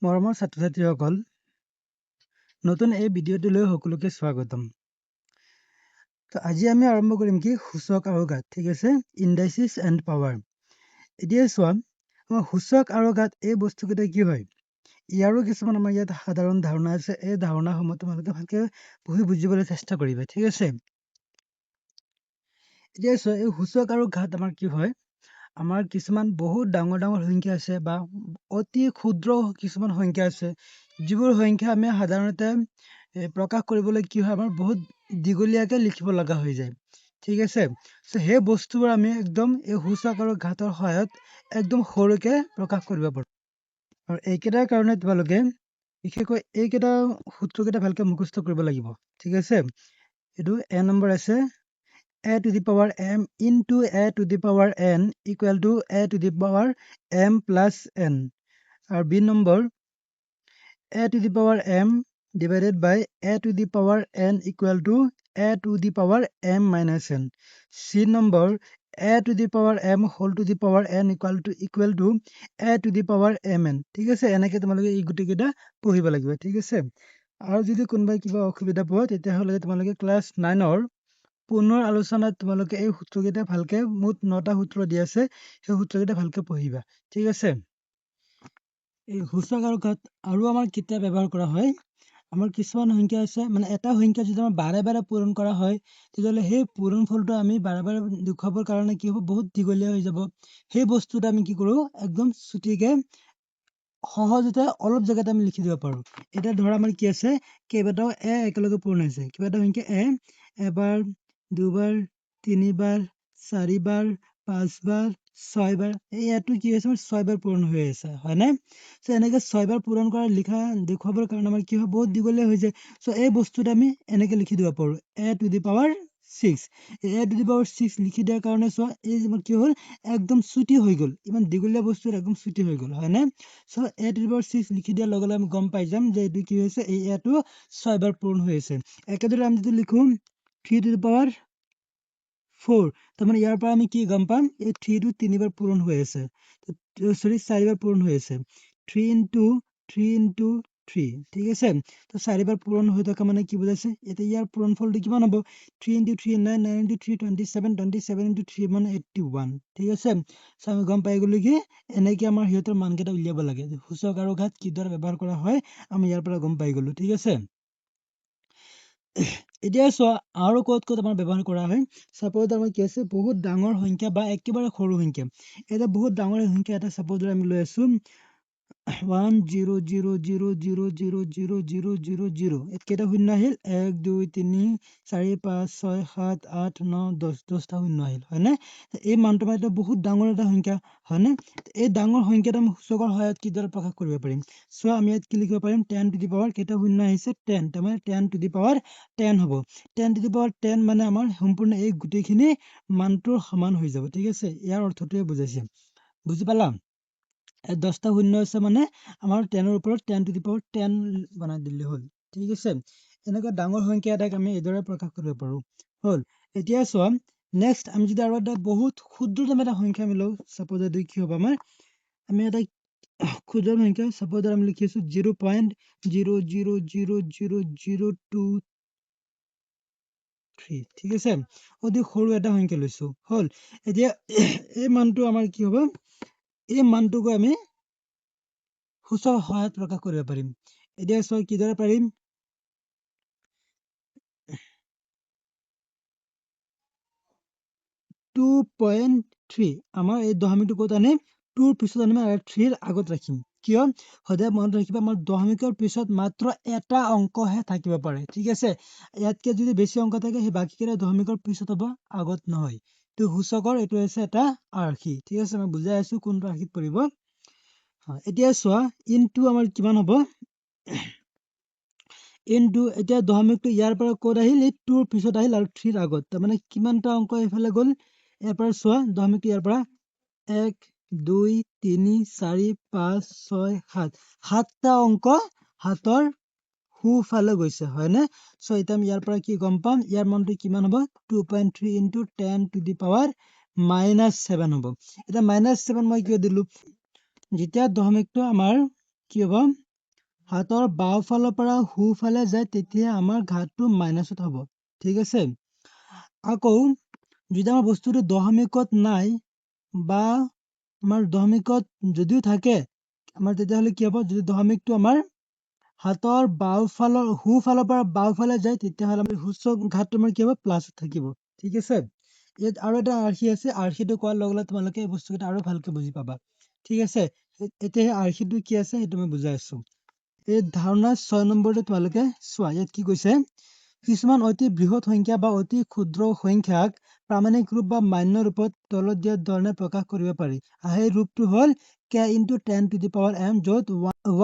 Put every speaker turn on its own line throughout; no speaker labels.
মৰমৰ ছাত্ৰ-ছাত্ৰীসকল, নতুন এই ভিডিঅ'টোলৈ সকলোকে স্বাগতম। আজি আমি আৰম্ভ কৰিম কি সূচক আৰু ঘাত, ঠিক আছে, ইণ্ডাইচিছ এণ্ড পাৱাৰ। এতিয়া চোৱা, আমাৰ সূচক আৰু ঘাত এই বস্তুকেইটা কি হয়, ইয়াৰো কিছুমান আমাৰ ইয়াত সাধাৰণ ধাৰণা আছে। এই ধাৰণাসমূহ তোমালোকে ভালকে পঢ়ি বুজিবলৈ চেষ্টা কৰিবা, ঠিক আছে। এতিয়া চোৱা, এই সূচক আৰু ঘাত আমাৰ কি হয়, আমাৰ কিছুমান বহুত ডাঙৰ ডাঙৰ সংখ্যা আছে বা অতি ক্ষুদ্ৰ কিছুমান সংখ্যা আছে, যিবোৰ সংখ্যা আমি সাধাৰণতে প্ৰকাশ কৰিবলৈ কি হয়, আমাৰ বহুত দীঘলীয়াকে লিখিব লগা হৈ যায়, ঠিক আছে। সেই বস্তুবোৰ আমি একদম এই সূচক আৰু ঘাতৰ সহায়ত একদম সৰুকে প্ৰকাশ কৰিব পাৰোঁ। আৰু এইকেইটাৰ কাৰণে তোমালোকে বিশেষকৈ এইকেইটা সূত্ৰকেইটা ভালকে মুখস্থ কৰিব লাগিব, ঠিক আছে। এইটো এ নম্বৰ আছে a to the power m into a to the power n equal to a to the power m plus n. Or b number a to the power m divided by a to the power n equal to a to the power m minus n. C number a to the power m whole to the power n equal to a to the power mn. ঠিক আছে, এনেকে তোমালোকে এই গুটিকেইটা পঢ়িব লাগিব, ঠিক আছে। আৰু যদি কোনোবাই কিবা অসুবিধা পোৱা তেতিয়াহ'লে তোমালোকে ক্লাছ 9ৰ পুনৰ আলোচনাত তোমালোকে এই সূত্ৰকেইটা ভালকে, মুঠ 9টা সূত্ৰ দি আছে, সেই সূত্ৰকেইটা ভালকে পঢ়িবা, ঠিক আছে। এই সূচক আৰু ঘাত আৰু আমাৰ কেতিয়া ব্যৱহাৰ কৰা হয়, আমাৰ কিছুমান সংখ্যা আছে, মানে এটা সংখ্যা যদি আমাৰ বাৰে বাৰে পূৰণ কৰা হয়, তেতিয়াহ'লে সেই পূৰণ ফলটো আমি বাৰে বাৰে দেখুৱাবৰ কাৰণে কি হ'ব, বহুত দীঘলীয়া হৈ যাব। সেই বস্তুটো আমি কি কৰোঁ, একদম চুটিকে সহজতে অলপ জেগাতে আমি লিখি দিব পাৰোঁ। এতিয়া ধৰা আমাৰ কি আছে, কেইবাটাও এ একেলগে পূৰণ হৈছে, কেইবাটাও সংখ্যা এবাৰ, দুবাৰ, তিনিবাৰ, চাৰিবাৰ, পাঁচবাৰ, ছয়বাৰ, এই এটো কি হৈছে, আমাৰ 6বাৰ পূৰণ হৈ আছে, হয়নে? চ' এনেকে 6বাৰ পূৰণ কৰা লিখা দেখুৱাবৰ কাৰণে আমাৰ কি হয়, বহুত দীঘলীয়া হৈ যায়। চ' এই বস্তুটো আমি এনেকে লিখি দিব পাৰোঁ, a to the power 6। a to the power 6 লিখি দিয়াৰ কাৰণে চোৱা, এই যে কি হ'ল, একদম চুটি হৈ গ'ল, ইমান দীঘলীয়া বস্তু একদম চুটি হৈ গ'ল, হয়নে? চ' a to the power 6 লিখি দিয়াৰ লগে লগে আমি গম পাই যাম যে এইটো কি হৈছে, এই এটো 6বাৰ পূৰণ হৈ আছে। একেদৰে আমি যদি লিখো 3 to the power 4, তাৰমানে ইয়াৰ পৰা আমি কি গম পাম, এই 3টো 3বাৰ পূৰণ হৈ আছে, সৰি 4বাৰ পূৰণ হৈ আছে। 3 into 3, ঠিক আছে। তো 4বাৰ পূৰণ হৈ থকা মানে কি বুজাইছে, এতিয়া ইয়াৰ পূৰণ ফলটো কিমান হ'ব, 3 into 3 9, 9 into 3 27, 27 into 3 মানে 81, ঠিক আছে। চ' আমি গম পাই গ'লো কি এনেকে আমাৰ সিহঁতৰ মানকেইটা উলিয়াব লাগে, সূচক আৰু ঘাত কিদৰে ব্যৱহাৰ কৰা হয় আমি ইয়াৰ পৰা গম পাই গ'লো, ঠিক আছে। এতিয়া চোৱা, আৰু ক'ত আমাৰ ব্যৱহাৰ কৰা হয়, চাপ'জ আমাৰ কি আছে, বহুত ডাঙৰ সংখ্যা বা একেবাৰে সৰু সংখ্যা, এটা বহুত ডাঙৰ সংখ্যা এটা চাপ'জ আমি লৈ আছো 1 0 0 0 0 0 0 0 0 0, কেইটা শূন্য আহিল, 1 2 3 4 5 6 7 8 9 10, 10টা শূন্য আহিল, হয়নে? এই মানটো মানে বহুত ডাঙৰ এটা সংখ্যা, হয়নে? এই ডাঙৰ সংখ্যাটো আমি সূচকৰ সহায়ত কিদৰে প্ৰকাশ কৰিব পাৰিম, চোৱা আমি ইয়াত কি লিখিব পাৰিম, 10 to the power, কেইটা শূন্য আহিছে 10, তাৰমানে 10 to the power 10 হ'ব। 10 to the power 10 মানে আমাৰ সম্পূৰ্ণ এই গোটেইখিনি মানটোৰ সমান হৈ যাব, ঠিক আছে। ইয়াৰ অৰ্থটোৱে বুজাইছে, বুজি পালা? 10টা শূন্য আছে মানে আমাৰ 10ৰ ওপৰত 10 to the power 10 বনাই দিলে হ'ল, ঠিক আছে। এনেকুৱা ডাঙৰ সংখ্যা এটাক আমি এইদৰে প্ৰকাশ কৰিব পাৰো, হ'ল। এতিয়া চোৱা, নেক্সট আমি যদি আৰু এটা বহুত ক্ষুদ্ৰতম এটা সংখ্যা আমি লওঁ, চাপ'জ এইটো কি হ'ব আমাৰ, আমি এটা ক্ষুদ্ৰ সংখ্যা, চাপ'জ আমি লিখি আছো 0.0000023, ঠিক আছে। অতি সৰু এটা সংখ্যা লৈছো, হ'ল। এতিয়া এই মানটো আমাৰ কি হ'ব, এই মানটোকো আমি সূচক সহায়ত প্ৰকাশ কৰিব পাৰিম। এতিয়া চোৱা কিদৰে পাৰিম, 2.3, আমাৰ এই দশমিকটো ক'ত আনিম, 2ৰ পিছত আনিম আৰু 3ৰ আগত ৰাখিম, কিয়, সদায় মনত ৰাখিবা, আমাৰ দশমিকৰ পিছত মাত্ৰ এটা অংকহে থাকিব পাৰে, ঠিক আছে। ইয়াতকে যদি বেছি অংক থাকে, সেই বাকীকেইটা দশমিকৰ পিছত হ'ব, আগত নহয়। তো সূচকৰ এইটো হৈছে এটা আৰ্শী, ঠিক আছে। মই বুজাই আছো কোনটো আৰ্শীত পৰিব। এতিয়া চোৱা, ইনটো আমাৰ কিমান হ'ব, ইনটো এতিয়া দশমিকটো ইয়াৰ পৰা ক'ত আহিল, এই 2ৰ পিছত আহিল আৰু 3ৰ আগত, তাৰমানে কিমানটা অংক এইফালে গ'ল, ইয়াৰ পৰা চোৱা, দশমিকটো ইয়াৰ পৰা 1 2 3 4 5 6 7, 7টা অংক হাতৰ সোঁফালে গৈছে, হয়নে? চ' এতিয়া আমি ইয়াৰ পৰা কি গম পাম, ইয়াৰ মানটো কিমান হ'ব, 2.3 into 10 to the power -7 হ'ব। এতিয়া -7 মই কিয় দিলো, যেতিয়া দশমিকটো আমাৰ কি হ'ব, হাতৰ বাওঁ ফালৰ পৰা সোঁফালে যায় তেতিয়া আমাৰ ঘাতটো মাইনাছত হ'ব। ঠিক আছে? আকৌ যদি আমাৰ বস্তুটো দশমিকত নাই বা আমাৰ দশমিকত যদিও থাকে, আমাৰ তেতিয়াহ'লে কি হ'ব, যদি দশমিকটো আমাৰ হাতৰ সোঁফালৰ পৰা বাওঁফালে যায় তেতিয়াহ'লে আমাৰ সূচক ঘাতটো আমাৰ কি হ'ব, প্লাছত থাকিব। ঠিক আছে? ইয়াত আৰু এটা আৰ্হি আছে, আৰ্হিটো কোৱাৰ লগে লগে তোমালোকে এই বস্তুকেইটা আৰু ভালকে বুজি পাবা। ঠিক আছে? এতিয়া সেই আৰ্হিটো কি আছে সেইটো মই বুজাই আছো। এই ধাৰণা 6 নম্বৰটো তোমালোকে চোৱা, ইয়াত কি কৈছে, কিছুমান অতি বৃহৎ সংখ্যা বা অতি ক্ষুদ্ৰ সংখ্যাক প্ৰামাণিক ৰূপ বা মান্য ৰূপত তলত দিয়া ধৰণে প্ৰকাশ কৰিব পাৰি। সেই ৰূপটো হ'ল k into 10 to the power m, য'ত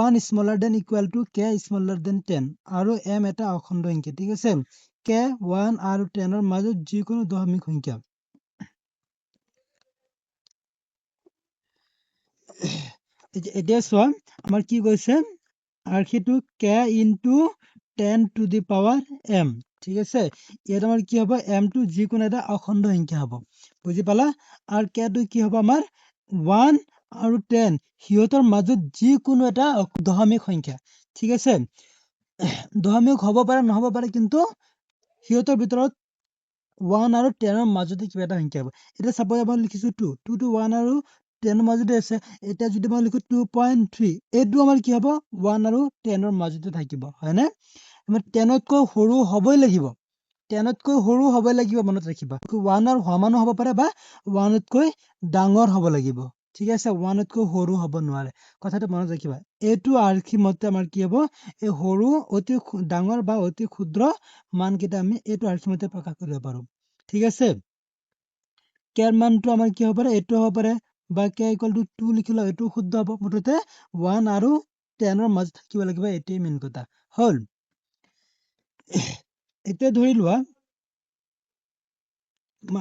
1 smaller than equal to k smaller than 10 আৰু m এটা অখণ্ড সংখ্যা। ঠিক আছে? k 1 আৰু 10 ৰ মাজত যিকোনো দশমিক সংখ্যা। এতিয়া চোৱা, আমাৰ কি কৈছে, আৰ্হিটো k into 10 to the power m। ঠিক আছে? ইয়াত আমাৰ কি হ'ব, m টো যিকোনো এটা অখণ্ড সংখ্যা হ'ব। বুজি পালা? আৰু k টো কি হ'ব আমাৰ 1 আৰু 10 সিহঁতৰ মাজত যিকোনো এটা দশমিক সংখ্যা। ঠিক আছে? দশমিক হ'ব পাৰে নহ'ব পাৰে, কিন্তু সিহঁতৰ ভিতৰত 1 আৰু 10 ৰ মাজতে কিবা এটা সংখ্যা হ'ব। এতিয়া চাপোজ মই লিখিছো 2 টো 1 আৰু 10 ৰ মাজতে আছে। এতিয়া যদি মই লিখো 2.3, এইটো আমাৰ কি হ'ব, 1 আৰু 10 ৰ মাজতে থাকিব। হয়নে? আমাৰ 10 তকৈ সৰু হ'বই লাগিব। 10 তকৈ সৰু হ'বই লাগিব, মনত ৰাখিবা। 1 ৰ সমানো হ'ব পাৰে বা 1 তকৈ ডাঙৰ হ'ব লাগিব। ঠিক আছে? 1 তকৈ সৰু হ'ব নোৱাৰে। কথাটো মনত ৰাখিবা। এইটো আৰ্হি মতে আমাৰ কি হ'ব, এই সৰু, অতি ডাঙৰ বা অতি ক্ষুদ্ৰ মানকেইটা আমি এইটো আৰ্হি মতে প্ৰকাশ কৰিব পাৰো। ঠিক আছে? k ৰ মানটো আমাৰ কি হ'ব পাৰে, এইটো হ'ব পাৰে, বা k = 2 লিখিলে এইটো শুদ্ধ হ'ব। মুঠতে 1 আৰু 10 ৰ মাজত থাকিব লাগিব, এইটোৱে মেইন কথা হ'ল। এতিয়া ধৰি লোৱা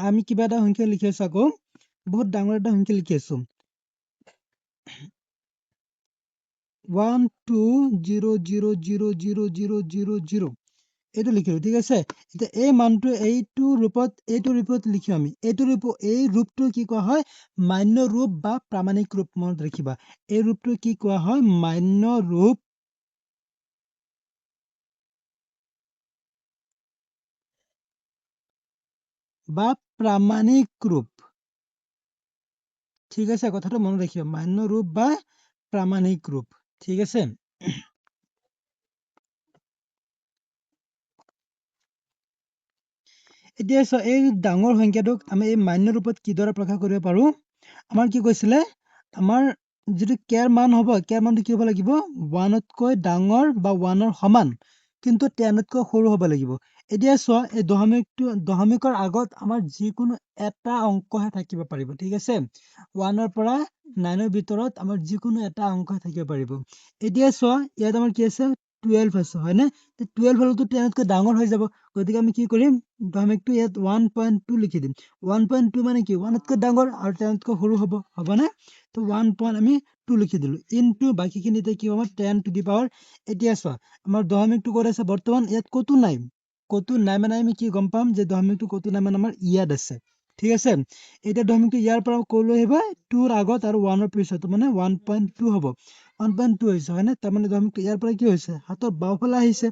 আমি কিবা এটা সংখ্যা লিখি আছো, আকৌ বহুত ডাঙৰ এটা সংখ্যা লিখি আছো, 1 2 0 0 0 0 0 0 0, এইটো লিখিলো। ঠিক আছে? এতিয়া এই মানটো এইটো ৰূপত লিখি আমি এই ৰূপটো কি কোৱা হয়, মান্য ৰূপ বা প্ৰামাণিক ৰূপ। মনত ৰাখিবা, এই ৰূপটো কি কোৱা হয়, মান্য ৰূপ বা প্ৰামাণিক ৰূপ। ঠিক আছে? কথাটো মনত ৰাখিবা, মান্য ৰূপ বা প্ৰামাণিক ৰূপ। ঠিক আছে? এতিয়া চোৱা, এই ডাঙৰ সংখ্যাটোক আমি এই মান্য ৰূপত কিদৰে প্ৰকাশ কৰিব পাৰো। আমাৰ কি কৈছিলে, আমাৰ যিটো k ৰ মান হ'ব, k ৰ মানটো কি হ'ব লাগিব, 1 তকৈ ডাঙৰ বা 1 ৰ সমান, কিন্তু 10 তকৈ সৰু হ'ব লাগিব। এতিয়া চোৱা, এই দশমিকৰ আগত আমাৰ যিকোনো এটা অংকহে থাকিব পাৰিব। ঠিক আছে? 1 ৰ পৰা 9 ৰ ভিতৰত আমাৰ যিকোনো এটা অংক থাকিব পাৰিব। এতিয়া চোৱা, ইয়াত আমাৰ কি আছে, 12 আছে, হয়নে? 12 হ'লেতো 10 তকৈ ডাঙৰ হৈ যাব। গতিকে আমি কি কৰিম, দশমিকটো ইয়াত 1.2 লিখি দিম। 1.2 মানে কি, 1 তকৈ ডাঙৰ আৰু 10 তকৈ সৰু হ'বনে? তো 1.2 লিখি দিলো, ইনটু বাকীখিনিতে কি হ'ব, 10 to the power। এতিয়া চোৱা, আমাৰ দশমিকটো ক'ত আছে, বৰ্তমান ইয়াত ক'তো নাই। ক'তো নাই মানে আমি কি গম পাম যে দশমিকটো ক'তো নাই, মানে আমাৰ ইয়াত আছে। ঠিক আছে? এতিয়া দশমিকটো ইয়াৰ পৰা ক'লৈ আহিব, 2 ৰ আগত আৰু 1 ৰ পিছত, মানে 1.2 হ'ব। 1.2 হৈছে, হয়নে? তাৰমানে দশমিকটো ইয়াৰ পৰা কি হৈছে, হাতৰ বাওঁফালে আহিছে।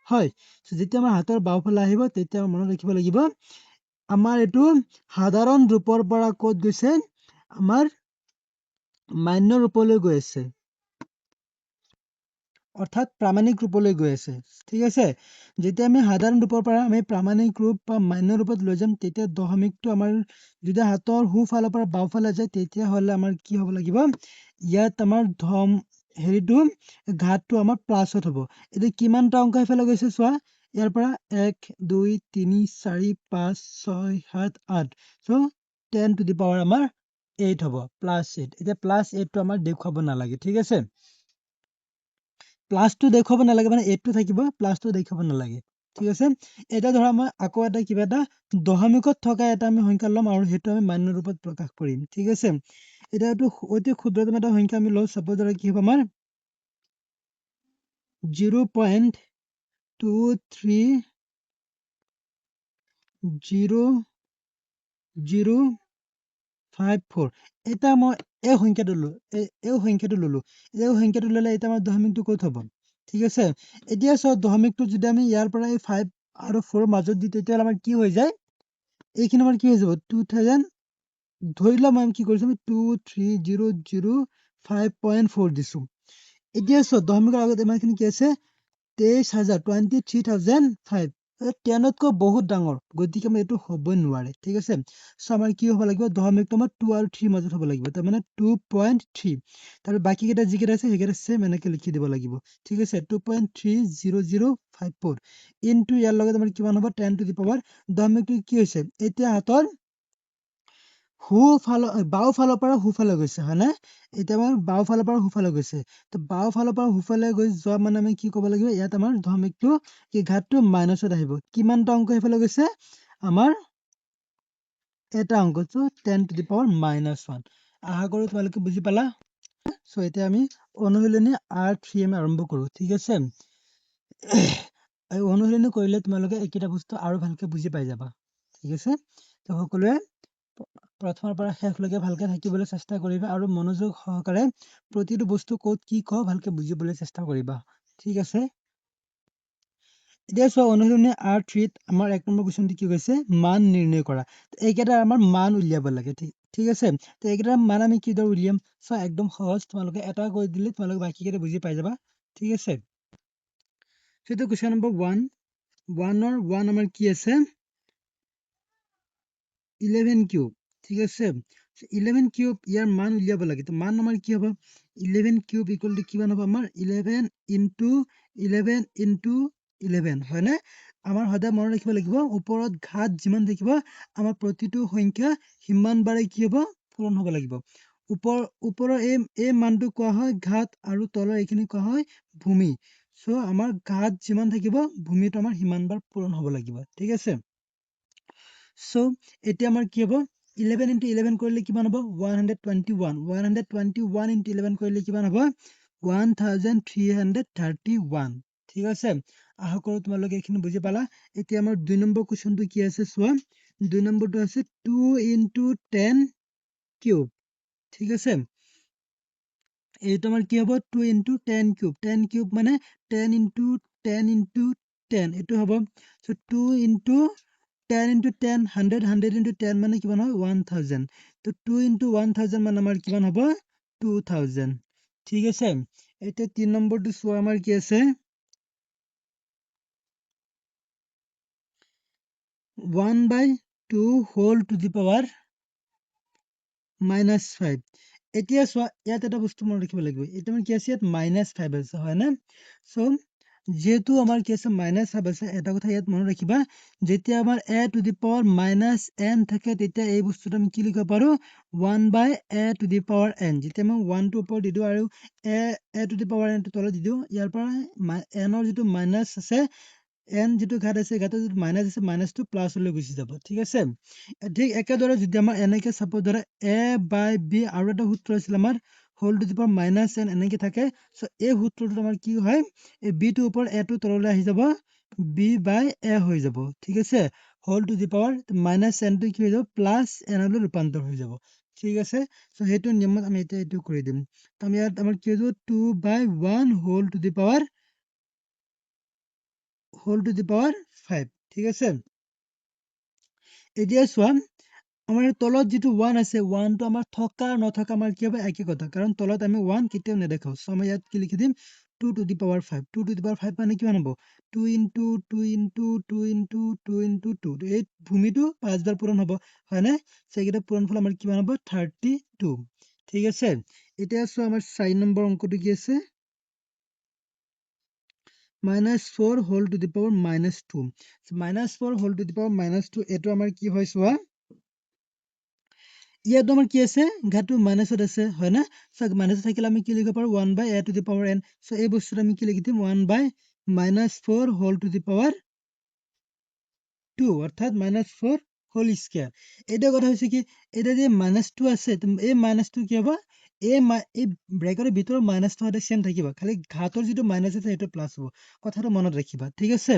হয়, যেতিয়া আমাৰ হাতৰ বাওঁফালে আহিব, তেতিয়া মনত ৰাখিব লাগিব, আমাৰ এইটো সাধাৰণ ৰূপৰ পৰা ক'ত গৈছে, আমাৰ মান্য ৰূপলৈ গৈ আছে, অৰ্থাৎ প্ৰামাণিক ৰূপলৈ গৈ আছে। ঠিক আছে? যেতিয়া আমি সাধাৰণ ৰূপৰ পৰা আমি প্ৰামাণিক ৰূপ বা মান্য ৰূপত লৈ যাম, তেতিয়া দশমিকটো আমাৰ যদি হাতৰ সোঁফালৰ পৰা বাওঁফালে যায়, তেতিয়াহ'লে আমাৰ কি হ'ব লাগিব, ইয়াত আমাৰ ঘাতটো আমাৰ প্লাছত হ'ব। এতিয়া কিমানটা অংক সেইফালে গৈছে চোৱা, ইয়াৰ পৰা 1 2 3 4 5 6 7 8, চ' 10 to the power আমাৰ 8 হ'ব, +8। এতিয়া +8টো আমাৰ দেখুৱাব নালাগে। ঠিক আছে? প্লাছটো দেখুৱাব নালাগে, মানে 8টো থাকিব, প্লাছটো দেখুৱাব নালাগে। ঠিক আছে? এতিয়া ধৰা মই আকৌ এটা কিবা এটা দশমিকত থকা এটা আমি সংখ্যা ল'ম, আৰু সেইটো আমি মান্য ৰূপত প্ৰকাশ কৰিম। ঠিক আছে? এতিয়া এইটো অতি ক্ষুদ্ৰতম এটা সংখ্যা আমি লওঁ, চাপোজ ধৰা কি হ'ব আমাৰ 0.230054। এতিয়া মই এই সংখ্যাটো ললো, এই সংখ্যাটো ললো। এই সংখ্যাটো ল'লে এতিয়া আমাৰ দশমিকটো ক'ত হ'ব, ঠিক আছে এতিয়া চাও দশমিকটো যদি আমি ইয়াৰ পৰা এই 5 আৰু 4 মাজত দি তেতিয়া আমাৰ কি হৈ যায় এইখিনি আমাৰ কি হৈ যাব 2000 ধৰি লম আমি কি কৰিছো আমি 23005.4 দিছো এতিয়া চাও দশমিকৰ আগত ইমানখিনি কি আছে 23,005 10তকৈ বহুত ডাঙৰ গতিকে আমাৰ এইটো হ'বই নোৱাৰে ঠিক আছে সো আমাৰ কি হ'ব লাগিব দশমিকটো আমাৰ 2 আৰু 3 মাজত হ'ব লাগিব তাৰ মানে 2.3 তাৰ বাকি কেইটা যিকেইটা আছে সেইকেইটা সেম এনেকে লিখি দিব লাগিব ঠিক আছে 2.30054 ইনটু ইয়াৰ লগত আমাৰ কিমান হ'ব 10 টু দি পাৱাৰ দশমিকটো কি হৈছে এতিয়া হাতৰ বাও ফালৰ পৰা হুফালে গৈছে হয়নে এতিয়া আমাৰ বাও ফালৰ পৰা হুফালে গৈছে তো বাও ফালৰ পৰা হুফালে গৈ যোৱা মানে আমি কি ক'ব লাগিব ইয়াত আমাৰ দশমিকটো কি ঘাতটো মাইনাছত আহিব কিমানটা অংক সেইফালে গৈছে আমাৰ এটা অংক তো 10 টু দি পাৱাৰ -1 আশা কৰো তোমালোকে বুজি পালা সো এতিয়া আমি অনুশীলনী R3M আৰম্ভ কৰো ঠিক আছে এই অনুশীলনী কৰিলে তোমালোকে এইকেইটা বস্তু আৰু ভালকে বুজি পাই যাবা ঠিক আছে তো সকলোৱে প্ৰথমৰ পৰা শেষলৈকে ভালকে থাকিবলৈ চেষ্টা কৰিবা আৰু মনোযোগ সহকাৰে প্ৰতিটো বস্তু ক'ত কি কওঁ ভালকে বুজিবলৈ চেষ্টা কৰিবা ঠিক আছে এতিয়া চোৱা অনুশীলনী R3 আমাৰ 1 নম্বৰ কুৱেশ্যনটো কি কৈছে মান নিৰ্ণয় কৰা এইকেইটা আমাৰ মান উলিয়াব লাগে ঠিক আছে তো এইকেইটা মান আমি কিদৰে উলিয়াম চোৱা একদম সহজ তোমালোকে এটা কৈ দিলে তোমালোকে বাকিকেইটা বুজি পাই যাবা ঠিক আছে সেইটো কুৱেশ্যন নম্বৰ 1 1 আমাৰ কি আছে 11 কিউব ঠিক আছে 11 কিউব ইয়াৰ মান উলিয়াব লাগে তো মান আমাৰ কি হ'ব 11 কিউব ইকুৱেল টু কিমান হ'ব আমাৰ 11 ইনটু 11 ইনটু 11 হয়নে আমাৰ সদায় মনত ৰাখিব লাগিব ওপৰত ঘাত যিমান থাকিব আমাৰ প্ৰতিটো সংখ্যা সিমান বাৰে কি হ'ব পূৰণ হ'ব লাগিব ওপৰৰ এই মানটো কোৱা হয় ঘাত আৰু তলৰ এইখিনি কোৱা হয় ভূমি সো আমাৰ ঘাত যিমান থাকিব ভূমিটো আমাৰ সিমান বাৰ পূৰণ হ'ব লাগিব ঠিক আছে সো এতিয়া আমাৰ কি হ'ব 11 into 11 কৰিলে কিমান হ'ব 121 121 into 11 কৰিলে কিমান হ'ব 1331 ঠিক আছে আশা কৰো তোমালোকে এইখিনি বুজি পালা এতিয়া আমাৰ 2 নম্বৰ কুৱেশ্যনটো কি আছে চোৱা 2 নম্বৰটো আছে 2 into 10 কিউব ঠিক আছে এইটো আমাৰ কি হ'ব 2 into 10 কিউব মানে 10 into 10 into 10 এইটো হ'ব সো 2 into 10 into 10 100 into 10 মানে কিমান হয় 1000 তো 2 into 1000 মানে আমাৰ কিমান হ'ব 2000 ঠিক আছে এতিয়া 3 নম্বৰটো চোৱা আমাৰ কি আছে 1/2 whole to the power -5 এতিয়া চোৱা ইয়াত এটা বস্তু মনত ৰাখিব লাগিব এটা মানে কি আছে ইয়াত -5 আছে হয় না সো যেহেতু আমাৰ কি আছে -5 আছে এটা কথা ইয়াত মনত ৰাখিবা যেতিয়া আমাৰ a to the power -n থাকে তেতিয়া এই বস্তুটো আমি কি লিখিব পাৰো 1/a to the power n যেতিয়া আমি 1 টো ওপৰত দি দিও আৰু a to the power n টো তলত দি দিও ইয়াৰ পৰা n ৰ যিটো মাইনাছ আছে n যিটো ঘাত আছে ঘাতৰ যিটো মাইনাছ আছে মাইনাছটো প্লাছলৈ গুচি যাব ঠিক আছে ঠিক একেদৰে যদি আমাৰ এনেকে চাপোজ ধৰা a by b আৰু এটা সূত্ৰ আছিল আমাৰ whole to the power -n এনেকে থাকে সো এই সূত্ৰটো আমাৰ কি হয় এই b টোৰ ওপৰত a টো তললৈ আহি যাব b by a হৈ যাব ঠিক আছে whole to the power -n টো কি হৈ যাব +n লৈ ৰূপান্তৰ হৈ যাব ঠিক আছে সো সেইটো নিয়মত আমি এতিয়া এইটো কৰি দিম তো আমি ইয়াত আমাৰ কি হৈ যাব 2/1 হোল টু দি পাৱাৰ 5 ঠিক আছে এতিয়া চোৱা আমাৰ তলত যিটো 1 আছে 1 টো আমাৰ থকা নথকা আমাৰ কি হ'ব একে কথা কাৰণ তলত আমি 1 কেতিয়াও নেদেখাও সো আমি ইয়াত কি লিখি দিম 2 to the power 5 2 to the power 5 মানে কিমান হ'ব 2 into 2 into 2 into 2 into 2 এই ভূমিটো 5 বাৰ পূৰণ হ'ব হয়নে সেইকেইটা পূৰণফল আমাৰ কিমান হ'ব 32 ঠিক আছে এতিয়া চোৱা আমাৰ 4 নম্বৰ অংকটো কি আছে -4 whole to the power -2 -4 whole to the power -2 এইটো আমাৰ কি হয় চোৱা ইয়াত আমাৰ কি আছে ঘাতটো মাইনাছত আছে হয় না সো মাইনাছত থাকিলে আমি কি লিখিব পাৰো 1/a to the power n so এই বস্তুটো আমি কি লিখি দিম 1/-4 whole to the power 2 অৰ্থাৎ -4 হোল স্কয়াৰ এটা কথা হৈছে কি এটা যে -2 আছে এই -2 কি হ'ব এই ব্ৰেকেটৰ ভিতৰৰ -টো সদায় সেম থাকিব খালি ঘাতৰ যিটো মাইনাছ আছে সেইটো প্লাছ হ'ব কথাটো মনত ৰাখিবা ঠিক আছে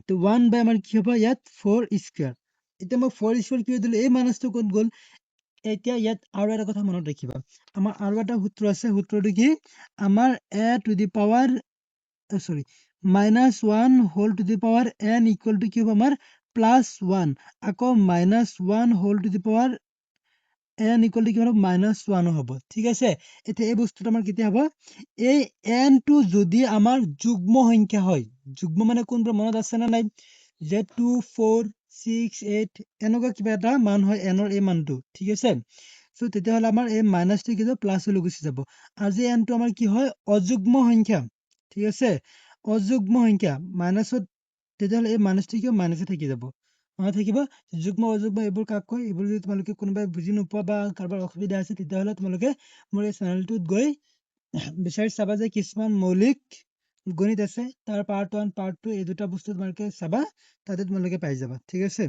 তো 1/, আমাৰ কি হ'ব ইয়াত 4 স্কয়াৰ এতিয়া মই 4 স্কয়াৰ কি দিলো এই -টো ক'ত গ'ল এতিয়া ইয়াত আৰু এটা কথা মনত ৰাখিবা, আমাৰ আৰু এটা সূত্ৰ আছে, সূত্ৰটো কি, আমাৰ a to the power sorry -1 whole to the power n equal to কি হ'ব আমাৰ +1, আকৌ -1 whole to the power n equal to কি হ'ব -1 হ'ব, ঠিক আছে। এতিয়া এই বস্তুটো আমাৰ কেতিয়া হ'ব, এই n টো যদি আমাৰ যুগ্ম সংখ্যা হয়, যুগ্ম মানে কোনটো মনত আছে নে নাই, যে 2 4 6 8 এনেকুৱা কিবা এটা মান হয় n ৰ এই মানটো, ঠিক আছে। সো তেতিয়াহ'লে আমাৰ এই মাইনাছটো কি যাব, প্লাছ হৈ গুচি যাব। আৰু যে n টো আমাৰ কি হয়, অযুগ্ম সংখ্যা, ঠিক আছে, অযুগ্ম সংখ্যা মাইনাছত, তেতিয়াহ'লে এই মাইনাছটো কি মাইনাছে থাকি যাব, মনত থাকিব। যুগ্ম অযুগ্ম এইবোৰ কাক কয়, এইবোৰ যদি তোমালোকে কোনোবাই বুজি নোপোৱা বা কাৰোবাৰ অসুবিধা আছে, তেতিয়াহ'লে তোমালোকে মোৰ এই চেনেলটোত গৈ বিচাৰি চাবা যে কিছুমান মৌলিক গণিত আছে, তাৰ পাৰ্ট 1 পাৰ্ট 2 এই দুটা বস্তু তোমালোকে চাবা, তাতে তোমালোকে পাই যাবা, ঠিক আছে।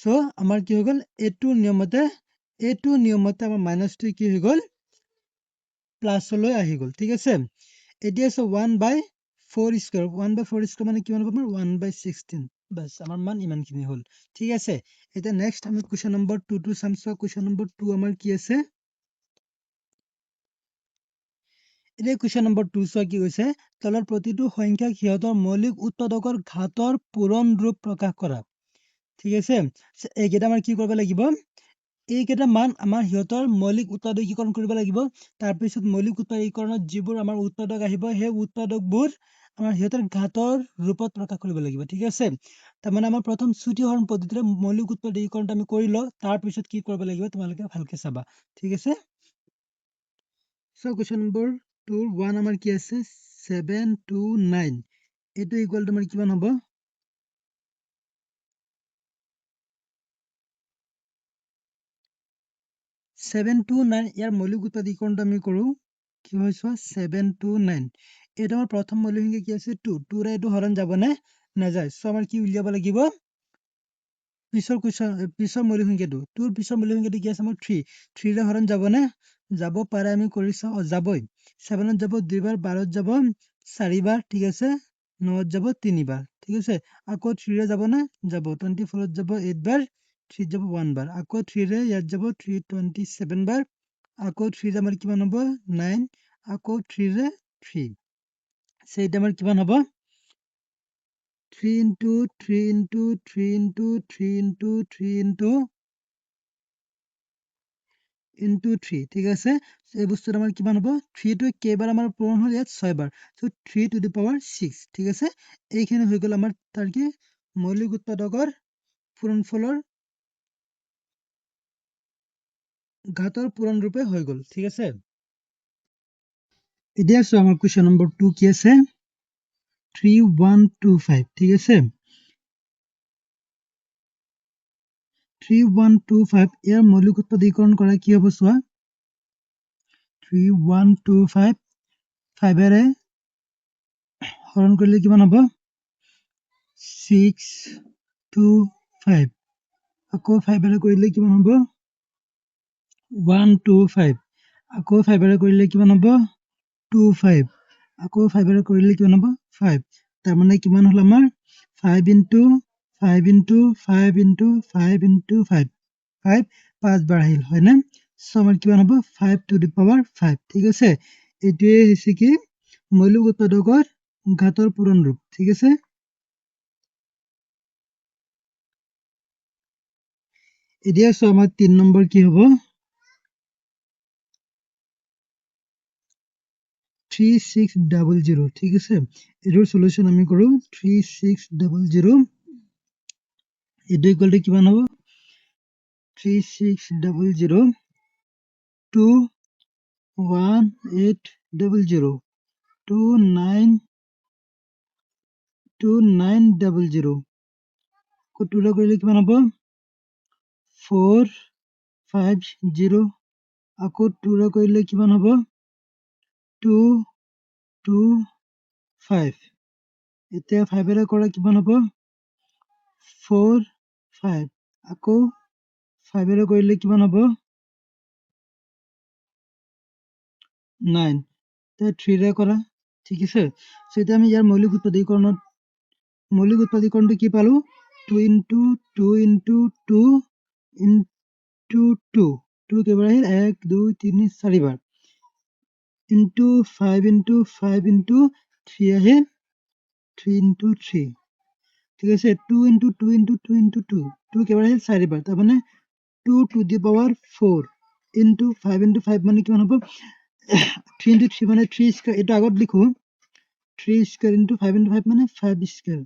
সো আমাৰ কি হৈ গ'ল, এইটো নিয়মতে আমাৰ মাইনাছটো কি হৈ গ'ল, প্লাছলৈ আহি গ'ল, ঠিক আছে। এতিয়া চোৱা 1/4² 1/4² মানে কিমান হ'ব, আমাৰ 1/16, বাছ আমাৰ মান ইমানখিনি হ'ল, ঠিক আছে। এতিয়া নেক্সট আমি কুৱেশ্যন নম্বৰ 2 টো চাম। চোৱা কুৱেশ্যন নম্বৰ 2 আমাৰ কি আছে, এতিয়া কুৱেশ্যন নম্বৰ 2 চোৱা কি কৈছে, তলৰ প্ৰতিটো সংখ্যাক সিহঁতৰ মৌলিক উৎপাদকৰ ঘাতৰ পূৰণ ৰূপ প্ৰকাশ কৰা, ঠিক আছে। এইকেইটা আমাৰ কি কৰিব লাগিব, এইকেইটা মান আমাৰ সিহঁতৰ মৌলিক উৎপাদকীকৰণ কৰিব লাগিব। তাৰপিছত মৌলিক উৎপাদকীকৰণত যিবোৰ আমাৰ উৎপাদক আহিব, সেই উৎপাদকবোৰ আমাৰ সিহঁতৰ ঘাতৰ ৰূপত প্ৰকাশ কৰিব লাগিব, ঠিক আছে। তাৰমানে আমাৰ প্ৰথম চুটি হৰণ পদ্ধতিৰে মৌলিক উৎপাদকীকৰণটো আমি কৰি লওঁ, তাৰপিছত কি কৰিব লাগিব তোমালোকে ভালকে চাবা, ঠিক আছে। So question number 2 1 আমাৰ কি আছে 7 2 9, এইটো ইকুয়াল টু আমাৰ কিমান হ'ব 7 2 9, ইয়াৰ মৌলিক উৎপাদকীকৰণটো আমি কৰো, কি হয় চোৱা 7 2 9, এইটো আমাৰ প্ৰথম মৌলিক সংখ্যা কি আছে 2, 2 ৰে এইটো হৰণ যাব নে নাযায়, সো আমাৰ কি উলিয়াব লাগিব, পিছৰ মৌলিক সংখ্যাটো 2 ৰ পিছৰ মৌলিক সংখ্যাটো কি আছে আমাৰ 3, 3 ৰে হৰণ যাব নে, যাব পাৰে, আমি কৰি চাও, যাবই। 7 ত যাব 2 বাৰ, 12 ত যাব 4 বাৰ, ঠিক আছে, 9 ত যাব 3 বাৰ, ঠিক আছে। আকৌ 3 ৰে যাব না, যাব 24 ত যাব 8 বাৰ, 3 ত যাব 1 বাৰ, আকৌ 3 ৰে ইয়াত যাব 327 বাৰ, আকৌ 3 ৰে আমাৰ কিমান হ'ব 9, আকৌ 3 ৰে 3, সেইটা আমাৰ কিমান হ'ব 3 into 3 into 3 into 3 into 3 into 3, ঠিক আছে। এই বস্তুটো আমাৰ কিমান হ'ব 3 টো কেইবাৰ আমাৰ পূৰণ হ'ল ইয়াত 6 বাৰ, সো 3 to the power 6, ঠিক আছে। এইখিনি হৈ গ'ল আমাৰ তাৰ কি মৌলিক উৎপাদকৰ পূৰণফলৰ ঘাতৰ পূৰণ ৰূপে হৈ গ'ল, ঠিক আছে। এতিয়া চোৱা আমাৰ কুৱেশ্যন নম্বৰ 2 কি আছে 3125, ঠিক আছে। 3125 ইয়াৰ মৌলিক উৎপাদকীকৰণ কৰা কি হ'ব চোৱা 3125 5 ৰে হৰণ কৰিলে কিমান হ'ব 625, আকৌ 5 ৰে কৰিলে কিমান হ'ব 125, আকৌ 5 ৰে কৰিলে কিমান হ'ব 25, আকৌ 5 ৰে কৰিলে কিমান হ'ব 5, তাৰ মানে কিমান হ'ল আমাৰ 5 into 5 into 5 into 5 into 5, 5 5 বাৰ আহিল হয় না, সো আমাৰ কিমান হ'ব 5 to the power 5, ঠিক আছে। এইটোৱে হৈছে কি মৌলিক উৎপাদকৰ ঘাতৰ পূৰণ ৰূপ, ঠিক আছে। এতিয়া চোৱা আমাৰ 3 নম্বৰ কি হ'ব 3600, ঠিক আছে। এটোৰ সলিউশন আমি কৰো 3600, এটো ইকুয়াল টু কিমান হ'ব 3600 21800 2900, কটুৰা কৰিলে কিমান হ'ব 450, আকৌ টুৰা কৰিলে কিমান হ'ব 225, এতিয়া 5 ৰে কৰা কিমান হ'ব 4 5, আকৌ 5 ৰে কৰিলে কিমান হ'ব 9, তে 3 ৰে কৰা, ঠিক আছে। সো এতিয়া আমি ইয়াৰ মৌলিক উৎপাদকীকৰণটো কি পালো 2 into 2 into 2 into 2 2 কেইবাৰ আহিল 1 2 3 4 বাৰ into 5 into 5 into 3 আহিল 3 into 3 ঠিক আছে 2 into 2 into 2 into 2 2 কেইবাৰ আহিল 4 বাৰ তাৰ মানে 2 to the power 4 into 5 into 5 মানে কিমান হ'ব 3 into 3 মানে 3 স্কয়ার এটা আগত লিখো 3 স্কয়ার into 5 into 5 মানে 5 স্কয়ার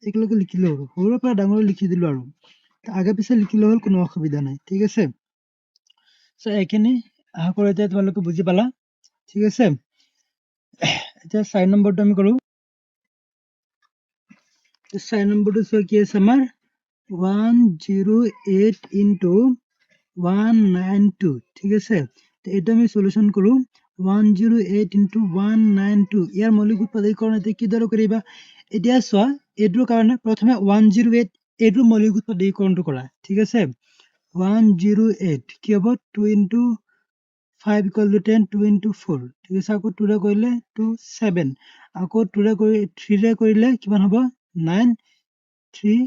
একেলগে লিখিলে হ'ব সৰুৰ পৰা ডাঙৰ লিখি দিলো আৰু আগে পিছে লিখিলে হ'ল কোনো অসুবিধা নাই ঠিক আছে সো এইখিনি আশা কৰো এতিয়া তোমালোকে বুজি পালা ঠিক আছে এতিয়া 4 নম্বৰটো আমি কৰো 4 নম্বৰটো সো কি আছে আমাৰ 108 into 192 ঠিক আছে তো এটা আমি সলিউশন কৰো 108 into 192 ইয়াৰ মৌলিক উৎপাদকীকৰণ এটা কিদৰে কৰিবা এতিয়া চোৱা এটোৰ কাৰণে প্ৰথমে 108 এটোৰ মৌলিক উৎপাদকীকৰণটো কৰা ঠিক আছে 108 কি হ'ব 2 into 5 equal to 10 2 into 4 ঠিক আছে আকৌ 2 ৰে কৰিলে 2 7 আকৌ 2 ৰে কৰি 3 ৰে কৰিলে কিমান হ'ব 9 3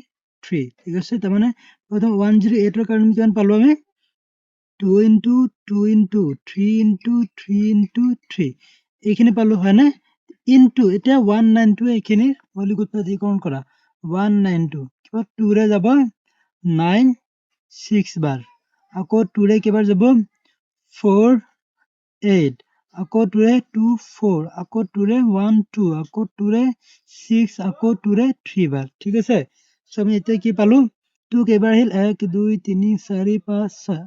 3 ঠিক আছে তাৰ মানে প্ৰথম 108 ৰ কাৰণে কিমান পালো আমি 2 into 2 into 3 into 3 into 3 এইখিনি পালো হয় না into এটা 192 এইখিনি মৌলিক উৎপাদকীকৰণ কৰা 192 কিবা 2 ৰে যাব 9 6 বাৰ আকৌ 2 ৰে কেবাৰ যাব 4 8 আকৌ 2 ৰে 2 4 আকৌ 2 ৰে 1 2 আকৌ 2 ৰে 6 আকৌ 2 ৰে 3 বাৰ ঠিক আছে সো আমি এতিয়া কি পালো 2 কেবাৰ আহিল 1 2 3 4 5 6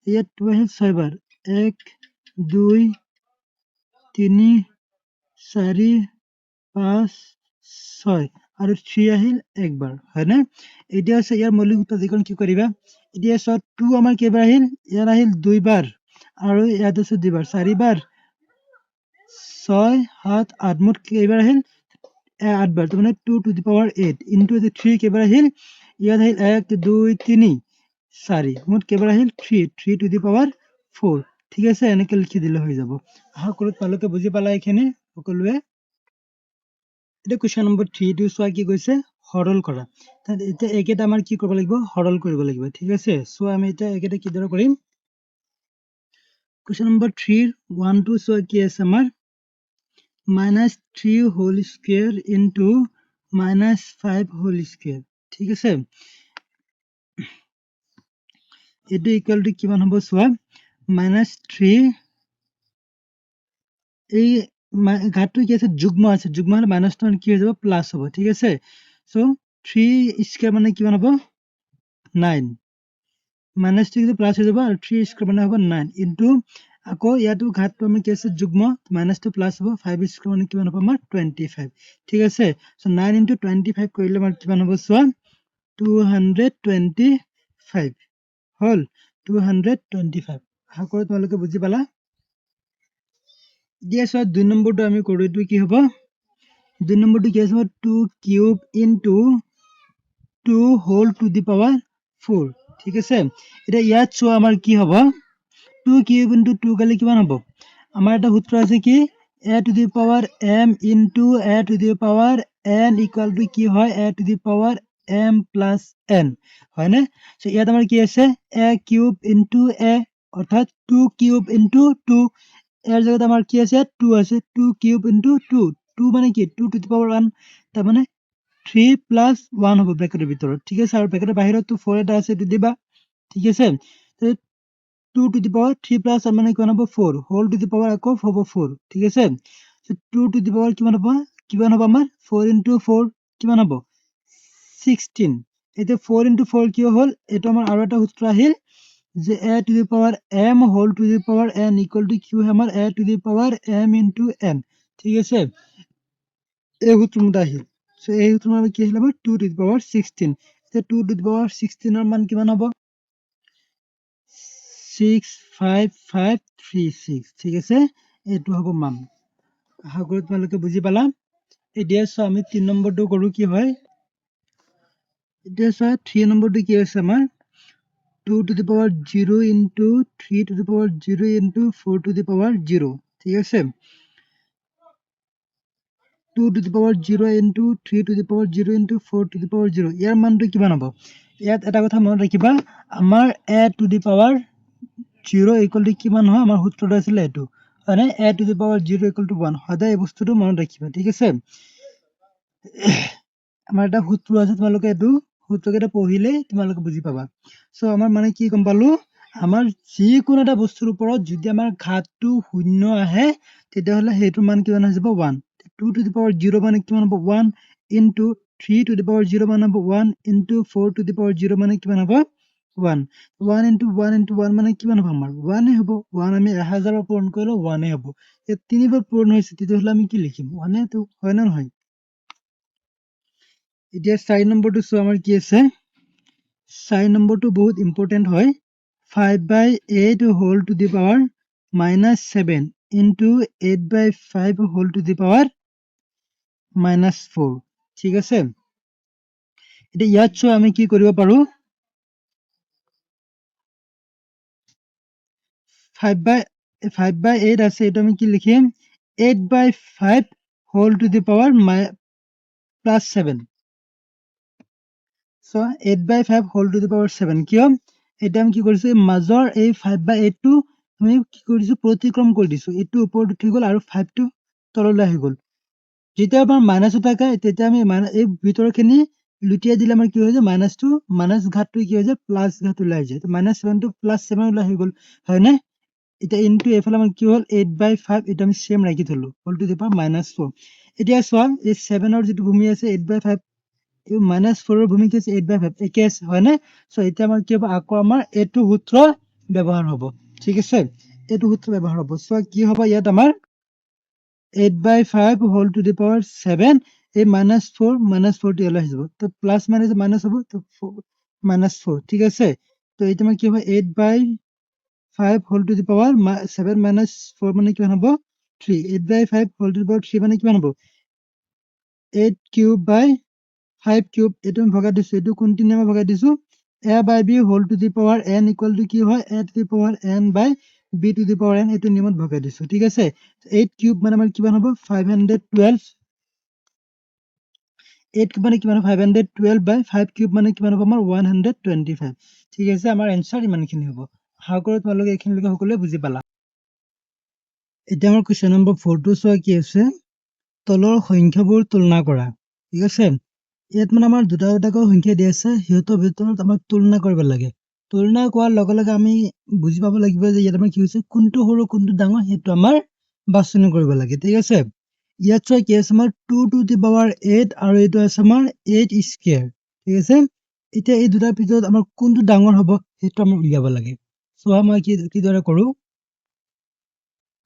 ইয়াত 2 আহিল 6 বাৰ 1 2 3 4 5 6 আৰু 3 আহিল একবাৰ হয় না এতিয়া আছে ইয়াৰ মৌলিক উৎপাদকীকৰণ কি কৰিবা এতিয়া সো 2 আমাৰ কেবাৰ আহিল ইয়াৰ আহিল 2 বাৰ আৰু ইয়াত আছে 2 বাৰ 4 বাৰ 6 7 8 মুঠ কেইবাৰ আহিল 8 বাৰ মানে 2 to the power 8 into the 3 কেবাৰ আহিল ইয়াত আহিল 1 2 3 4 মুঠ কেবাৰ আহিল 3 to the power 4 ঠিক আছে এনেকৈ লিখি দিলে হৈ যাব আশা কৰো তোমালোকে বুজি পালা এইখিনি সকলোৱে এটা কোৱেশ্চন নম্বৰ 3 টো চোৱা কি কৈছে সৰল কৰা তাত এতিয়া একেটা আমাৰ কি কৰিব লাগিব সৰল কৰিব লাগিব ঠিক আছে সো আমি এতিয়া একেটা কিদৰে কৰিম কোৱেশ্চন নম্বৰ 3 1 2 চোৱা কি আছে আমাৰ -3 whole square into -5 whole square ঠিক আছে এটো ইকুয়াল টু কিমান হ'ব চোৱা -3 এই ঘাতটো কি আছে যুগ্ম হলে মাইনাসটো কি হৈ যাব প্লাস হ'ব ঠিক আছে সো 3 স্কয়ার মানে কিমান হ'ব 9 মাইনাস টো প্লাস হৈ যাব আৰু 3 স্কয়ার মানে হ'ব 9 ইনটু আকৌ ইয়াটো ঘাতটো আমি কি আছে যুগ্ম মাইনাস টো প্লাস হ'ব 5 স্কয়ার মানে কিমান হ'ব আমাৰ 25 ঠিক আছে সো 9 into 25 কৰিলে আমাৰ কিমান হ'ব চোৱা 225 হল 225 আশা কৰো তোমালোকে বুজি পালা দিয়া সো 2 নম্বৰটো আমি কৰো এটো কি হ'ব 2 নম্বৰটো কি আছে 2 cube into 2 whole to the power 4 ঠিক আছে এটা ইয়াত সো আমাৰ কি হ'ব 2 কিউব into 2 গলে কিমান হ'ব আমাৰ এটা সূত্র আছে কি a to the power m into a to the power n equal to কি হয় a to the power m plus n হয় না সো ইয়াত আমাৰ কি আছে a কিউব into a অর্থাৎ 2 কিউব into 2 এর জায়গাতে আমার কি আছে 2 আছে 2 কিউব into 2 2 মানে কি 2 to the power 1 তার মানে 3 plus 1 হবে ব্র্যাকেটের ভিতর ঠিক আছে আর ব্র্যাকেটের বাইরে তো 4 এটা আছে এটা দিবা ঠিক আছে তো 2 to the power 3 plus 1 মানে কিমান হ'ব 4 হোল টু দি পাওয়ার আকৌ হ'ব 4 ঠিক আছে তো 2 to the power কিমান হ'ব আমাৰ 4 into 4 কিমান হ'ব 16 এতে 4 into 4 কি হল এটা আমাৰ আৰু এটা সূত্র আহিল যে a to the power m whole to the power n equal to q আমাৰ a to the power m into n ঠিক আছে এই সূত্রটা আহিল সো এই সূত্র মানে কি আহিল আমাৰ 2 to the power 16 তে 2 to the power 16 এর মান কিমান হ'ব 65536 ঠিক আছে এটো হ'ব মান আশা কৰো তোমালোকে বুজি পালা এতিয়া সো আমি 3 নম্বৰটো কৰো কি হয় এতিয়া সো 3 নম্বৰটো কি আছে আমাৰ 2 to the power 0 into 3 to the power 0 into 4 to the power 0 ঠিক আছে 2 to the power 0 into 3 to the power 0 into 4 to the power 0 ইয়াৰ মানটো কিমান হ'ব ইয়াত এটা কথা মনত ৰাখিবা আমাৰ a to the power 0 equal to কিমান হয় আমাৰ সূত্ৰটো আছিল এটো মানে a to the power 0 equal to 1 সদায় এই বস্তুটো মনত ৰাখিবা ঠিক আছে আমাৰ এটা সূত্ৰ আছে তোমালোকে এটো সূত্ৰকেইটা পঢ়িলে তোমালোকে বুজি পাবা সো আমাৰ মানে কি গম পালো আমাৰ যিকোনো এটা বস্তুৰ ওপৰত যদি আমাৰ ঘাতটো শূন্য আহে তেতিয়া হলে হেইটোৰ মান কিমান হৈ যাব 1 2 to the power 0 মানে কিমান হ'ব 1 into 3 to the power 0 মানে হ'ব 1 into 4 to the power 0 মানে কিমান হ'ব 1 1 into 1 into 1 মানে কিমান হ'ব আমাৰ 1 এ হ'ব 1 আমি 1000 পূৰণ কৰিলে 1 এ হ'ব এই তিনিবাৰ পূৰণ হৈছে তেতিয়া হলে আমি কি লিখিম 1 এ তো হয় না নহয় এতিয়া 4 নম্বৰটো চোৱা আমাৰ কি আছে 4 নম্বৰটো বহুত ইম্পৰ্টেন্ট হয় 5 by 8 whole to the power minus 7 into 8 by 5 whole to the power minus 4 ঠিক আছে এতিয়া ইয়াত চোৱা আমি কি কৰিব পাৰো 5 by 8 আছে এটা আমি কি লিখিম 8 by 5 whole to the power plus 7 so 8 by 5 whole to the power 7 কিয় এটা আমি কি কৰিছো মাজৰ এই 5 by 8 টো আমি কি কৰিছো প্ৰতিক্ৰম কৰি দিছো এটো ওপৰত উঠি গল আৰু 5 টো তললৈ আহি গল যেতিয়া আমাৰ মাইনাস থাকে তেতিয়া আমি এই ভিতৰখিনি লুটিয়াই দিলে আমাৰ কি হৈ যায় মাইনাসটো মাইনাস ঘাতটো কি হৈ যায় প্লাস ঘাত ওলাই যায় তো -7 টো +7 ওলাই আহি গল হয়নে এটা ইনটু এফালে আমাৰ কি হল 8 by 5 এটা আমি সেম ৰাখি থলো হোল টু দি পাৱাৰ -4 এতিয়া চোৱা এই 7 ৰ যেটো ভূমি আছে 8 by 5 এই -4 ৰ ভূমি কি আছে 8 by 5 একে আছে হয়নে সো এতিয়া আমাৰ কি হ'ব আকৌ আমাৰ এটো সূত্ৰ ব্যৱহাৰ হ'ব ঠিক আছে এটো সূত্ৰ ব্যৱহাৰ হ'ব সো কি হ'ব ইয়াত আমাৰ 8 by 5 whole to the power 7 এই -4 টো ইয়ালৈ আহি যাব তো প্লাস মাইনাস মাইনাস হ'ব তো -4 ঠিক আছে তো এটা মানে কি হ'ব 8 by 5 whole to the power 7 minus 4 মানে কিমান হ'ব 3 8 by 5 whole to the power 3 মানে কিমান হ'ব 8 cube by 5 cube এটো আমি ভগাই দিছো এটো কোনটি নিয়মে ভগাই দিছো a by b whole to the power n equal to কি হয় a to the power n by b to the power n এটো নিয়মত ভগাই দিছো ঠিক আছে 8 cube মানে আমাৰ কিমান হ'ব 512 8 cube মানে কিমান 512 by 5 cube মানে কিমান হ'ব আমাৰ 125 ঠিক আছে আমাৰ आंसर ইমানখিনি হ'ব আশা কৰো তোমালোকে এইখিনিলৈকে সকলোৱে বুজি পালা এতিয়া আমাৰ কোৱেশ্চন নম্বৰ 4 টো চোৱা কি আছে তলৰ সংখ্যাবোৰ তুলনা কৰা ঠিক আছে ইয়াত মানে আমাৰ দুটা দুটাকৈ সংখ্যা দিয়া আছে হিয়তৰ ভিতৰত আমাক তুলনা কৰিব লাগে তুলনা কৰাৰ লগে লগে আমি বুজি পাব লাগিব যে ইয়াত আমাৰ কি হৈছে কোনটো সৰু কোনটো ডাঙৰ হেতু আমাৰ বাছনি কৰিব লাগে ঠিক আছে ইয়াত চোৱা কি আছে আমাৰ 2 to the power 8 আৰু এটো আছে আমাৰ 8 স্কয়াৰ ঠিক আছে এতিয়া এই দুটাৰ ভিতৰত আমাৰ কোনটো ডাঙৰ হ'ব হেতু আমি উলিয়াব লাগে সো মই কি দৰে কৰো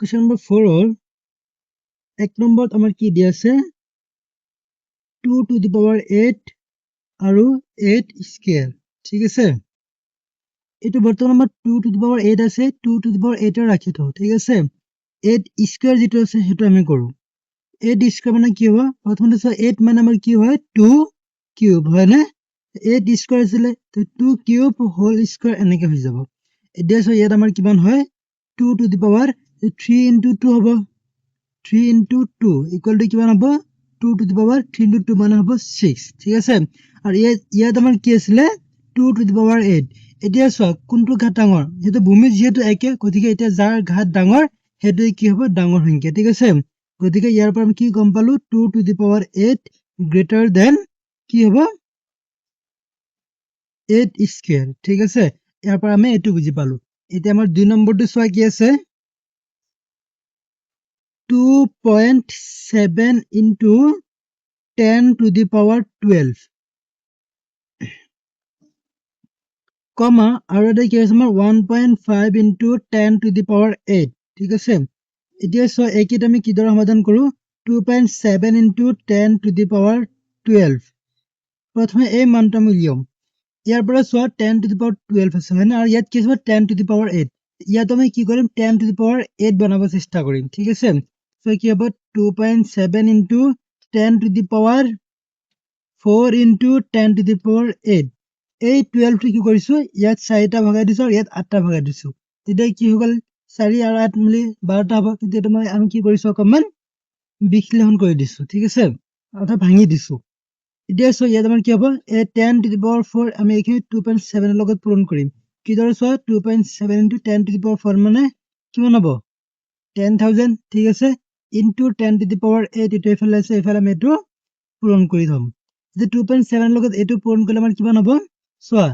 কোৱেশ্চন নম্বৰ 4 হল এক নম্বৰত আমাৰ কি দিয়া আছে 2 to the power 8 আৰু 8 স্কয়াৰ ঠিক আছে এটো বৰ্তমান আমাৰ 2 to the power 8 আছে 2 to the power 8 এ ৰাখি থও ঠিক আছে 8 স্কয়াৰ যেটো আছে হেতু আমি কৰো 8 স্কয়াৰ মানে কি হ'ব প্ৰথমতে চোৱা 8 মানে আমাৰ কি হয় 2 কিউব হয় না 8 স্কয়াৰ আছিল তো 2 কিউব হোল স্কয়াৰ এনেকৈ হৈ যাব এতিয়া চোৱা ইয়াত আমাৰ কিমান হয় 2 to the power 3 into 2 হ'ব 3 into 2 equal to কিমান হ'ব 2 to the power 3 into 2 মানে হ'ব 6 ঠিক আছে আৰু ইয়াত আমাৰ কি আছিল 2 to the power 8 এতিয়া চোৱা কোনটো ঘাত ডাঙৰ যেটো ভূমি যেটো একে গতিকে এতিয়া যাৰ ঘাত ডাঙৰ হেতু কি হ'ব ডাঙৰ সংখ্যা ঠিক আছে গতিকে ইয়াৰ পৰা আমি কি গম পালো 2 to the power 8 greater than কি হ'ব 8 স্কয়াৰ ঠিক আছে ইয়াৰ পৰা আমি এটো বুজি পালো এতিয়া আমাৰ 2 নম্বৰটো চোৱা কি আছে 2.7 into 10 to the power 12 কমা আৰু এটা কি আছে আমাৰ 1.5 into 10 to the power 8 ঠিক আছে এতিয়া সো একিটা আমি কিদৰে সমাধান কৰো 2.7 into 10 to the power 12 প্ৰথমে এই মানটো আমি লিয়ম ইয়াৰ পৰা সো 10 to the power 12 আছে হয়নে আৰু ইয়াত কি আছে 10 to the power 8 ইয়াত আমি কি কৰিম 10 to the power 8 বনাব চেষ্টা কৰিম ঠিক আছে সো কি হ'ব 2.7 into 10 to the power 4 into 10 to the power 8 এই 12 টো কি কৰিছো ইয়াত 4টা ভগাই দিছো আৰু ইয়াত 8টা ভগাই দিছো তেতিয়া কি হৈ গল 4 আৰু 8 মিলি 12টা হ'ব তেতিয়া আমি কি কৰিছো অকমান বিশ্লেষণ কৰি দিছো ঠিক আছে অথবা ভাঙি দিছো এতিয়া সো ইয়াত আমাৰ কি হ'ব 10 to the power 4 আমি এখিনি 2.7 ৰ লগত পূৰণ কৰিম কিদৰে চোৱা 2.7 into 10 to the power 4 মানে কিমান হ'ব 10,000 ঠিক আছে into 10 to the power 8 এইটো এফালে আছে এফালে আমি এইটো পূৰণ কৰি থম যে 2.7 লগত এইটো পূৰণ কৰিলে আমাৰ কিমান হ'ব চোৱা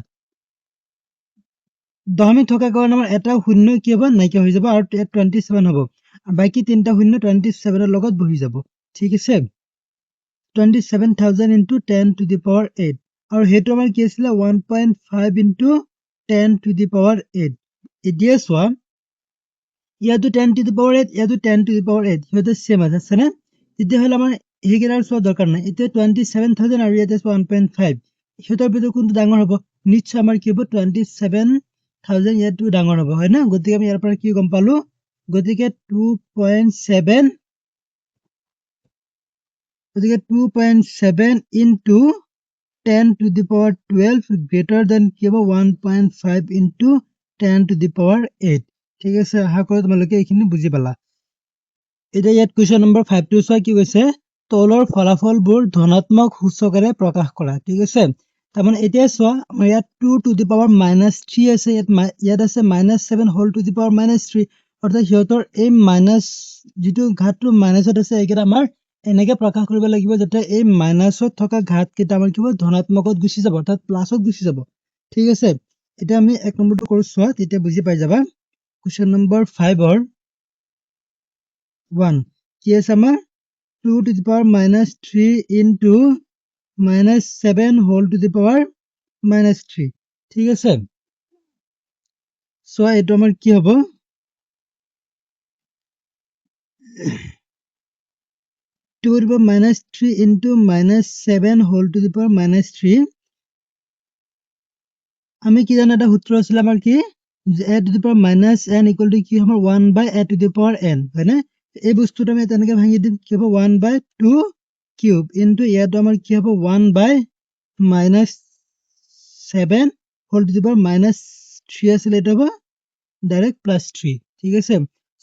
দশমিক থকা কাৰণে আমাৰ এটা শূন্য কি হ'ব নাইকিয়া হৈ যাব আৰু 27 হ'ব বাকি তিনটা শূন্য 27 ৰ লগত বহি যাব ঠিক আছে 27,000 into 10 to the power 8 আৰু হেতু আমাৰ কি আছিল 1.5 into 10 to the power 8 এতিয়া চোৱা ইয়াতো 10 to the power 8 ইয়াতো 10 to the power 8 হেতু সেম আছে না তেতিয়া হলে আমাৰ হেগেৰাৰ চোৱা দৰকাৰ নাই এতিয়া 27,000 আৰু ইয়াতে 1.5 হেতৰ ভিতৰত কোনটো ডাঙৰ হ'ব নিশ্চয় আমাৰ কি হ'ব 27,000 ইয়াতো ডাঙৰ হ'ব হয় না গতিকে আমি ইয়াৰ পৰা কি গম পালো গতিকে 2.7 গতিকে 2.7 into 10 to the power 12 greater than কি হ'ব 1.5 into 10 to the power 8 ঠিক আছে আশা কৰো তোমালোকে এইখিনি বুজি পালা এতিয়া ইয়াত কোৱেশ্চন নম্বৰ 5 টো চোৱা কি কৈছে তলৰ ফলাফলবোৰ ধনাত্মক সূচকেৰে প্ৰকাশ কৰা ঠিক আছে তাৰমানে এতিয়া চোৱা আমাৰ ইয়াত 2 to the power -3 আছে ইয়াত আছে -7 whole to the power -3 অৰ্থাৎ হিয়তৰ এই মাইনাস যেটো ঘাতটো মাইনাসত আছে এইকেইটা আমাৰ এনেকে প্ৰকাশ কৰিব লাগিব যাতে এই মাইনাসত থকা ঘাত কেইটা আমাৰ কি হ'ব ধনাত্মকত গুচি যাব অৰ্থাৎ প্লাসত গুচি যাব ঠিক আছে এতিয়া আমি এক নম্বৰটো কৰো চোৱা তেতিয়া বুজি পাই যাবা কোৱেশ্চন নম্বৰ 5 ৰ 1 কি আছে আমাৰ 2 to the power -3 into -7 whole to the power -3 ঠিক আছে সো এটো আমাৰ কি হ'ব 2 to the power -3 into -7 whole to the power -3 আমি কি জানো এটা সূত্র আছিল আমাৰ কি a to the power -n equal to কি আমাৰ 1 by a to the power n হয়নে এই বস্তুটো আমি তেনেকে ভাঙি দিম কি হ'ব 1 by 2 কিউব into ইয়াত আমাৰ কি হ'ব 1 by -7 whole to the power -3 আছিল এটা হ'ব ডাইরেক্ট +3 ঠিক আছে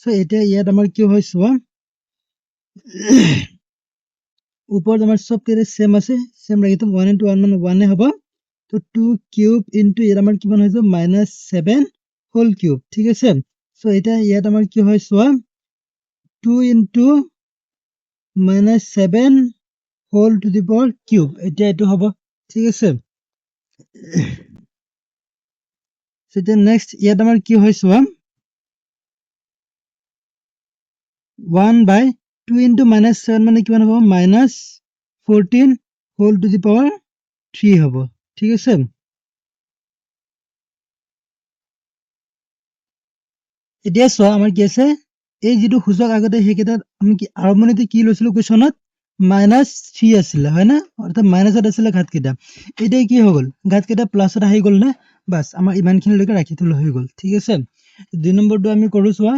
সো এটা ইয়াত আমাৰ কি হয় চোৱা উপর আমার সব কেরে সেম আছে সেম রাখি তো 1 into 1 মানে 1 এ হবে তো 2 কিউব into এর আমার কিমান হইছে -7 হোল কিউব ঠিক আছে সো এটা ইয়াত আমার কি হয় সোয়া 2 into -7 whole to the power cube এটা এটো হবে ঠিক আছে সেটা নেক্সট ইয়াত আমার কি হয় সোয়া 1 by 2 into -7 মানে কিমান হবে -14 হোল টু দি পাওয়ার 3 হবে ঠিক আছে এতিয়া চোৱা আমাৰ কি আছে এই যেটো সূচক আগতে হেকেটা আমি কি আৰম্ভণিতে কি লৈছিলো কোৱেশ্চনত -3 আছিল হয় না অৰ্থাৎ মাইনাসত আছিল ঘাতকেইটা এতিয়া কি হৈ গল ঘাতকেইটা প্লাসত আহি গল না বাস আমাৰ ইমানখিনি লৈকে ৰাখি থলে হৈ গল ঠিক আছে 2 নম্বৰটো আমি কৰো চোৱা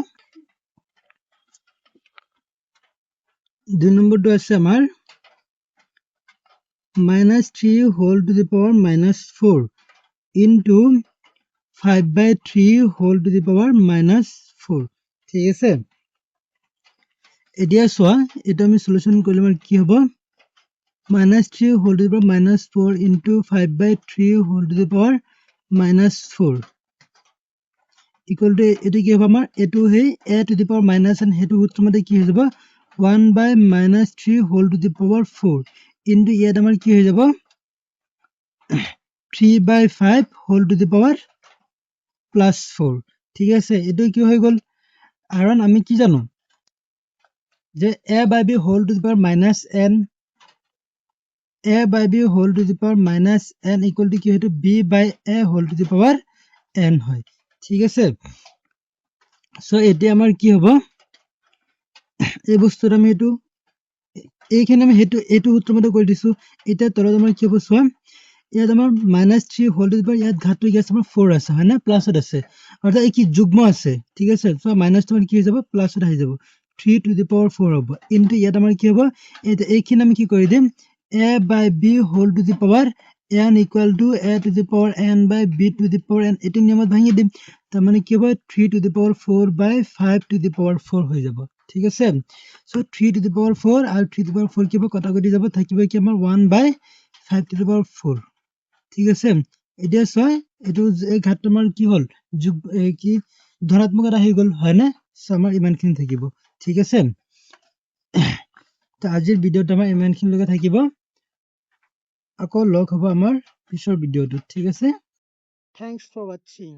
2 নম্বৰটো আছে আমাৰ -3 whole to the power -4 into 5 by 3 whole to the power -4 ঠিক আছে এতিয়া চোৱা এটা আমি সলিউশন কৰিলে আমাৰ কি হ'ব -3 whole to the power -4 into 5 by 3 whole to the power -4 equal to এটো কি হ'ব আমাৰ এটো হেই a to the power -n হেতু সূত্ৰমতে কি হৈ যাব 1 by -3 whole to the power 4 into ইয়াত আমাৰ কি হৈ যাব 3 by 5 whole to the power +4 ঠিক আছে এটো কি হৈ গল কাৰণ আমি কি জানো যে a by b whole to the power -n a by b whole to the power -n equal to কি হয়তো b by a whole to the power n হয় ঠিক আছে সো এতিয়া আমাৰ কি হ'ব এই বস্তুটো আমি এটো এইখানে আমি হেতু এটো সূত্ৰমতে কৰি দিছো এটা তলত আমাৰ কি হ'ব চোৱা ইয়াত আমাৰ -3 whole to the power ইয়াত ঘাতটো কি আছে আমাৰ 4 আছে হয় না প্লাসত আছে অৰ্থাৎ এই কি যুগ্ম আছে ঠিক আছে সো মাইনাসটো কি হৈ যাব প্লাসত আহি যাব 3 to the power 4 হ'ব ইনটু ইয়াত আমাৰ কি হ'ব এইখিনি আমি কি কৰি দিম a by b whole to the power n equal to a to the power n by b to the power n এটি নিয়মত ভাঙি দিম তাৰ মানে কি হ'ব 3 to the power 4 by 5 to the power 4 হৈ যাব ঠিক আছে সো 3 to the power 4 আৰু 3 to the power 4 কি হ'ব কটাকটি যাব থাকিব কি আমাৰ 1 by 5 to the power 4 ঠিক আছে এতিয়া চোৱা এইটো এই ঘাতটো আমাৰ কি হ'ল কি ধনাত্মক এটা হৈ গ'ল হয়নে আমাৰ ইমানখিনি থাকিব ঠিক আছে তো আজিৰ ভিডিঅ'টো আমাৰ ইমানখিনিলৈকে থাকিব আকৌ লগ হ'ব আমাৰ পিছৰ ভিডিঅ'টোত ঠিক আছে থেংকছ ফৰ ৱাচিং